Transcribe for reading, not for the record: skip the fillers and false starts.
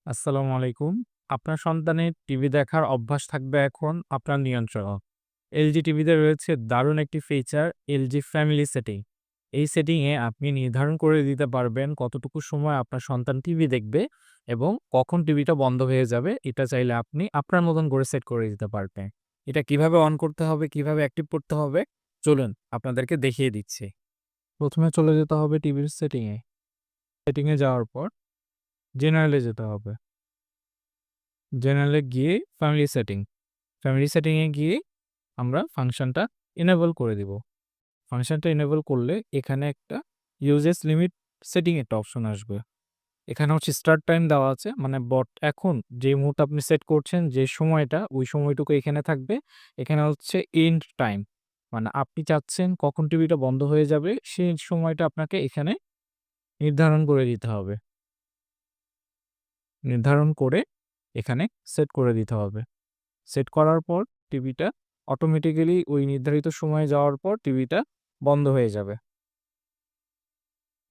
আসসালামু আলাইকুম। আপনার সন্তানের টিভি দেখার অভ্যাস থাকবে এখন আপনার নিয়ন্ত্রণে। এলজি টিভিতে রয়েছে দারুণ একটি ফিচার এলজি ফ্যামিলি সেটিং। এই সেটিংয়ে আপনি নির্ধারণ করে দিতে পারবেন কতটুকু সময় আপনার সন্তান টিভি দেখবে এবং কখন টিভিটা বন্ধ হয়ে যাবে। এটা চাইলে আপনি আপনার মতন করে সেট করে দিতে পারবেন। এটা কিভাবে অন করতে হবে, কিভাবে অ্যাক্টিভ করতে হবে, চলুন আপনাদেরকে দেখিয়ে দিচ্ছি। প্রথমে চলে যেতে হবে টিভির সেটিংয়ে। সেটিংয়ে যাওয়ার পর জেনারেলে যেতে হবে। জেনারেলে গিয়ে ফ্যামিলি সেটিং। ফ্যামিলি সেটিংয়ে গিয়ে আমরা ফাংশনটা এনেবল করে দিব। ফাংশনটা এনেবল করলে এখানে একটা ইউজেস লিমিট সেটিং একটা অপশন আসবে। এখানে হচ্ছে স্টার্ট টাইম দেওয়া আছে। মানে এখন যে মুহূর্তে আপনি সেট করছেন যে সময়টা, ওই সময়টুকু এখানে থাকবে। এখানে হচ্ছে এন্ড টাইম। মানে আপনি চাচ্ছেন কখন টিভিটা বন্ধ হয়ে যাবে, সেই সময়টা আপনাকে এখানে নির্ধারণ করে দিতে হবে। নির্ধারণ করে এখানে সেট করে দিতে হবে। সেট করার পর টিভিটা অটোমেটিক্যালি ওই নির্ধারিত সময়ে যাওয়ার পর টিভিটা বন্ধ হয়ে যাবে।